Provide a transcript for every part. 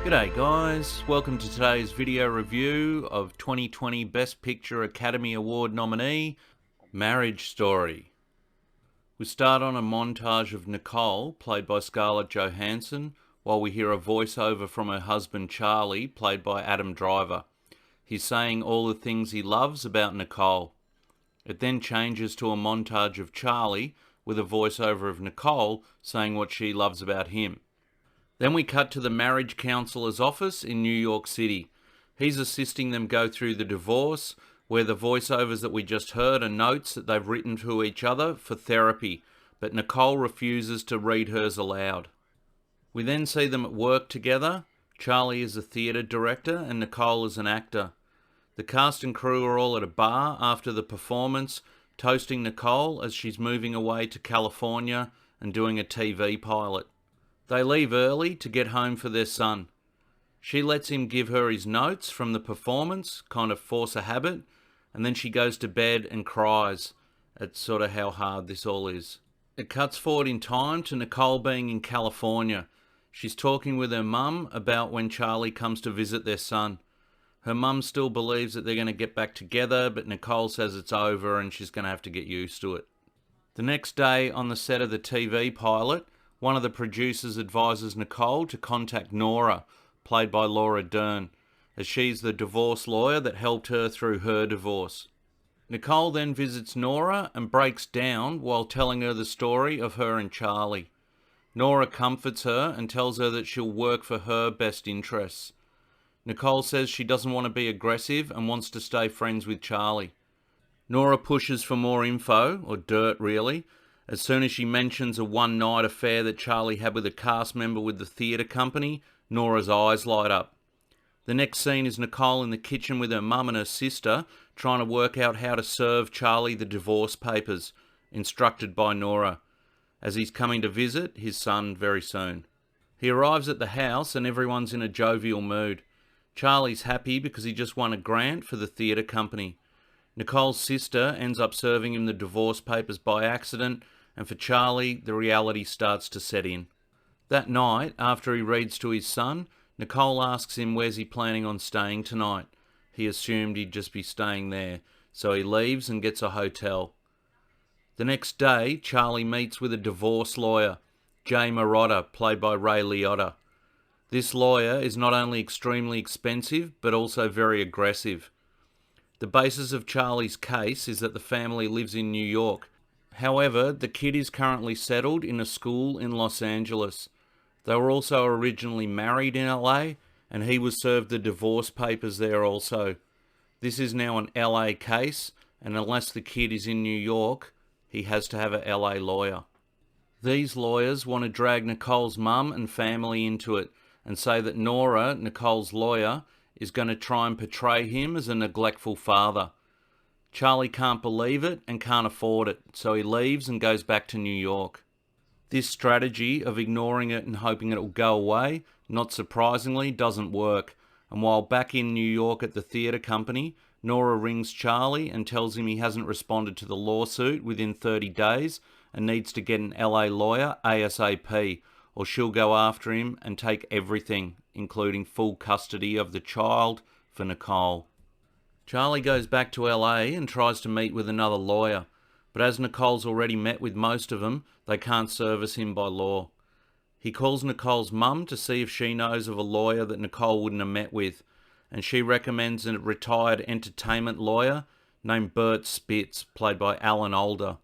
G'day guys, welcome to today's video review of 2020 Best Picture Academy Award nominee, Marriage Story. We start on a montage of Nicole, played by Scarlett Johansson, while we hear a voiceover from her husband Charlie, played by Adam Driver. He's saying all the things he loves about Nicole. It then changes to a montage of Charlie, with a voiceover of Nicole saying what she loves about him. Then we cut to the marriage counsellor's office in New York City. He's assisting them go through the divorce, where the voiceovers that we just heard are notes that they've written to each other for therapy, but Nicole refuses to read hers aloud. We then see them at work together. Charlie is a theatre director and Nicole is an actor. The cast and crew are all at a bar after the performance, toasting Nicole as she's moving away to California and doing a TV pilot. They leave early to get home for their son. She lets him give her his notes from the performance, kind of force a habit, and then she goes to bed and cries at sort of how hard this all is. It cuts forward in time to Nicole being in California. She's talking with her mum about when Charlie comes to visit their son. Her mum still believes that they're going to get back together, but Nicole says it's over and she's going to have to get used to it. The next day on the set of the TV pilot, one of the producers advises Nicole to contact Nora, played by Laura Dern, as she's the divorce lawyer that helped her through her divorce. Nicole then visits Nora and breaks down while telling her the story of her and Charlie. Nora comforts her and tells her that she'll work for her best interests. Nicole says she doesn't want to be aggressive and wants to stay friends with Charlie. Nora pushes for more info, or dirt really, as soon as she mentions a one-night affair that Charlie had with a cast member with the theatre company. Nora's eyes light up. The next scene is Nicole in the kitchen with her mum and her sister, trying to work out how to serve Charlie the divorce papers, instructed by Nora, as he's coming to visit his son very soon. He arrives at the house and everyone's in a jovial mood. Charlie's happy because he just won a grant for the theatre company. Nicole's sister ends up serving him the divorce papers by accident, and for Charlie, the reality starts to set in. That night, after he reads to his son, Nicole asks him where's he planning on staying tonight. He assumed he'd just be staying there, so he leaves and gets a hotel. The next day, Charlie meets with a divorce lawyer, Jay Marotta, played by Ray Liotta. This lawyer is not only extremely expensive, but also very aggressive. The basis of Charlie's case is that the family lives in New York. However, the kid is currently settled in a school in Los Angeles. They were also originally married in LA, and he was served the divorce papers there also. This is now an LA case, and unless the kid is in New York, he has to have a LA lawyer. These lawyers want to drag Nicole's mum and family into it, and say that Nora, Nicole's lawyer, is going to try and portray him as a neglectful father. Charlie can't believe it and can't afford it, so he leaves and goes back to New York. This strategy of ignoring it and hoping it will go away, not surprisingly, doesn't work, and while back in New York at the theatre company, Nora rings Charlie and tells him he hasn't responded to the lawsuit within 30 days and needs to get an LA lawyer ASAP, or she'll go after him and take everything, including full custody of the child, for Nicole. Charlie goes back to LA and tries to meet with another lawyer, but as Nicole's already met with most of them, they can't service him by law. He calls Nicole's mum to see if she knows of a lawyer that Nicole wouldn't have met with, and she recommends a retired entertainment lawyer named Bert Spitz, played by Alan Alda.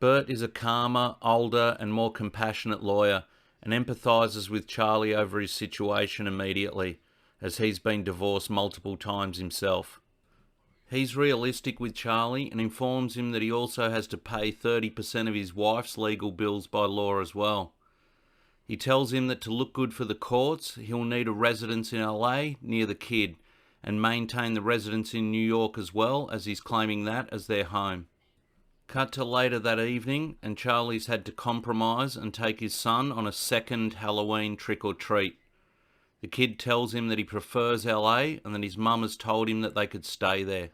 Bert is a calmer, older and more compassionate lawyer, and empathises with Charlie over his situation immediately, as he's been divorced multiple times himself. He's realistic with Charlie and informs him that he also has to pay 30% of his wife's legal bills by law as well. He tells him that to look good for the courts, he'll need a residence in LA near the kid, and maintain the residence in New York as well, as he's claiming that as their home. Cut to later that evening, and Charlie's had to compromise and take his son on a second Halloween trick-or-treat. The kid tells him that he prefers LA and that his mum has told him that they could stay there.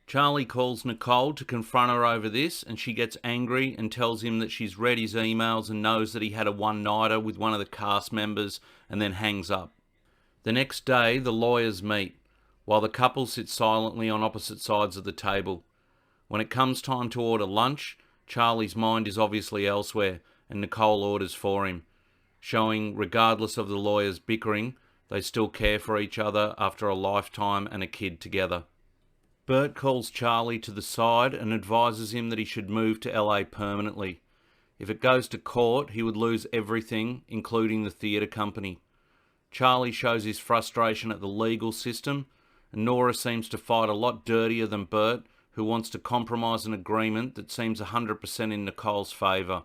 Charlie calls Nicole to confront her over this, and she gets angry and tells him that she's read his emails and knows that he had a one-nighter with one of the cast members, and then hangs up. The next day, the lawyers meet, while the couple sit silently on opposite sides of the table. When it comes time to order lunch, Charlie's mind is obviously elsewhere, and Nicole orders for him, showing, regardless of the lawyers' bickering, they still care for each other after a lifetime and a kid together. Bert calls Charlie to the side and advises him that he should move to LA permanently. If it goes to court, he would lose everything, including the theatre company. Charlie shows his frustration at the legal system, and Nora seems to fight a lot dirtier than Bert, who wants to compromise an agreement that seems 100% in Nicole's favour.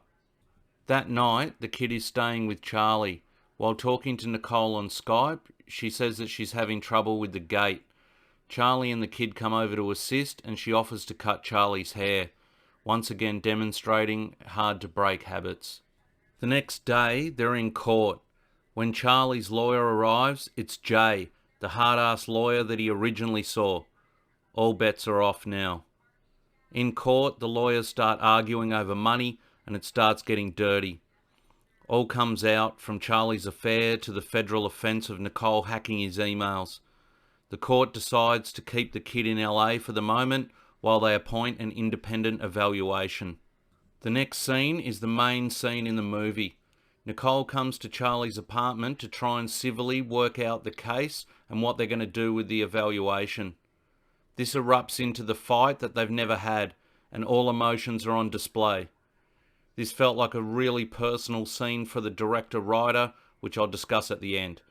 That night, the kid is staying with Charlie. While talking to Nicole on Skype, she says that she's having trouble with the gate. Charlie and the kid come over to assist, and she offers to cut Charlie's hair, once again demonstrating hard-to-break habits. The next day, they're in court. When Charlie's lawyer arrives, it's Jay, the hard-ass lawyer that he originally saw. All bets are off now. In court, the lawyers start arguing over money, and it starts getting dirty. All comes out, from Charlie's affair to the federal offence of Nicole hacking his emails. The court decides to keep the kid in LA for the moment while they appoint an independent evaluation. The next scene is the main scene in the movie. Nicole comes to Charlie's apartment to try and civilly work out the case and what they're going to do with the evaluation. This erupts into the fight that they've never had, and all emotions are on display. This felt like a really personal scene for the director-writer, which I'll discuss at the end.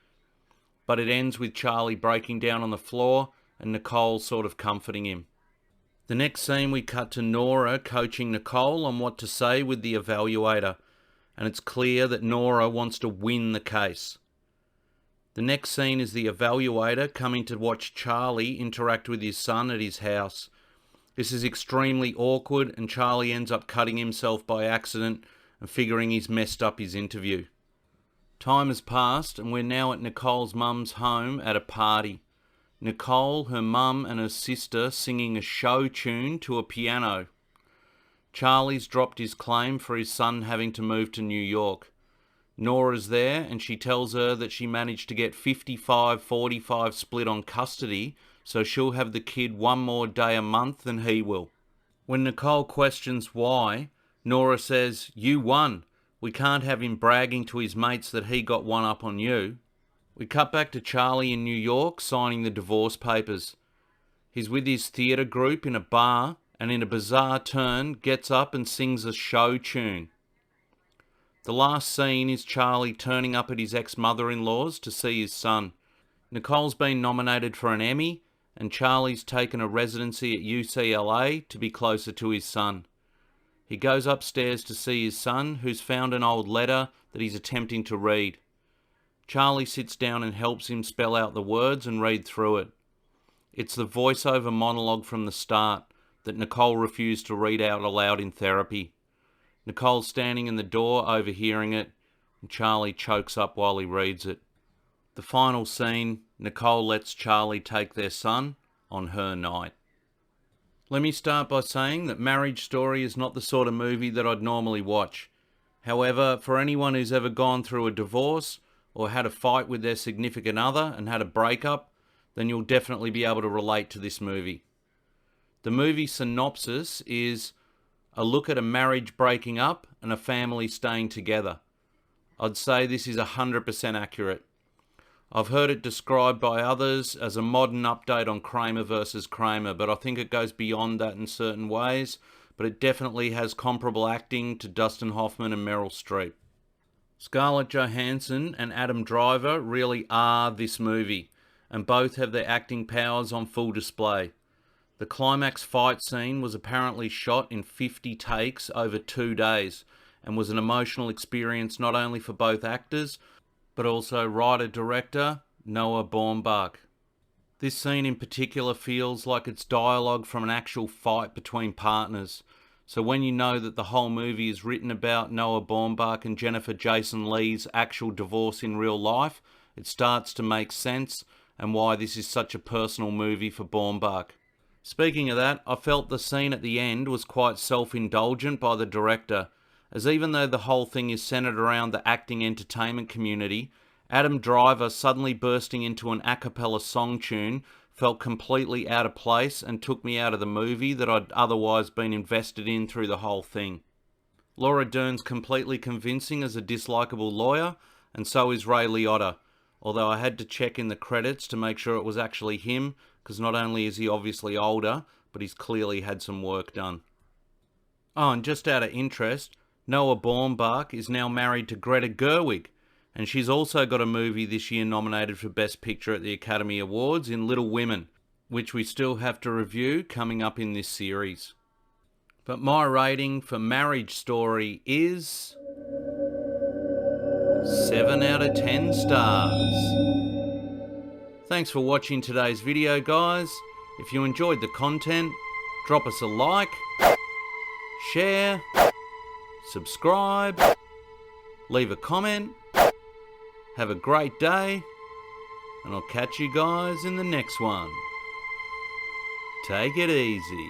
But it ends with Charlie breaking down on the floor and Nicole sort of comforting him. The next scene we cut to Nora coaching Nicole on what to say with the evaluator, and it's clear that Nora wants to win the case. The next scene is the evaluator coming to watch Charlie interact with his son at his house. This is extremely awkward, and Charlie ends up cutting himself by accident and figuring he's messed up his interview. Time has passed, and we're now at Nicole's mum's home at a party. Nicole, her mum, and her sister singing a show tune to a piano. Charlie's dropped his claim for his son having to move to New York. Nora's there, and she tells her that she managed to get 55-45 split on custody, so she'll have the kid one more day a month than he will. When Nicole questions why, Nora says, "You won. We can't have him bragging to his mates that he got one up on you." We cut back to Charlie in New York signing the divorce papers. He's with his theatre group in a bar, and in a bizarre turn gets up and sings a show tune. The last scene is Charlie turning up at his ex-mother-in-law's to see his son. Nicole's been nominated for an Emmy, and Charlie's taken a residency at UCLA to be closer to his son. He goes upstairs to see his son, who's found an old letter that he's attempting to read. Charlie sits down and helps him spell out the words and read through it. It's the voiceover monologue from the start that Nicole refused to read out aloud in therapy. Nicole's standing in the door overhearing it, and Charlie chokes up while he reads it. The final scene, Nicole lets Charlie take their son on her night. Let me start by saying that Marriage Story is not the sort of movie that I'd normally watch. However, for anyone who's ever gone through a divorce or had a fight with their significant other and had a breakup, then you'll definitely be able to relate to this movie. The movie synopsis is a look at a marriage breaking up and a family staying together. I'd say this is 100% accurate. I've heard it described by others as a modern update on Kramer versus Kramer, but I think it goes beyond that in certain ways, but it definitely has comparable acting to Dustin Hoffman and Meryl Streep. Scarlett Johansson and Adam Driver really are this movie, and both have their acting powers on full display. The climax fight scene was apparently shot in 50 takes over 2 days, and was an emotional experience not only for both actors, but also writer-director Noah Baumbach. This scene in particular feels like it's dialogue from an actual fight between partners. So when you know that the whole movie is written about Noah Baumbach and Jennifer Jason Leigh's actual divorce in real life, it starts to make sense and why this is such a personal movie for Baumbach. Speaking of that, I felt the scene at the end was quite self-indulgent by the director, as even though the whole thing is centered around the acting entertainment community, Adam Driver suddenly bursting into an a cappella song tune felt completely out of place and took me out of the movie that I'd otherwise been invested in through the whole thing. Laura Dern's completely convincing as a dislikable lawyer, and so is Ray Liotta, although I had to check in the credits to make sure it was actually him, because not only is he obviously older, but he's clearly had some work done. Oh, and just out of interest, Noah Baumbach is now married to Greta Gerwig, and she's also got a movie this year nominated for Best Picture at the Academy Awards in Little Women, which we still have to review coming up in this series. But my rating for Marriage Story is 7 out of 10 stars. Thanks for watching today's video, guys. If you enjoyed the content, drop us a like, share, subscribe, leave a comment. Have a great day, and I'll catch you guys in the next one. Take it easy.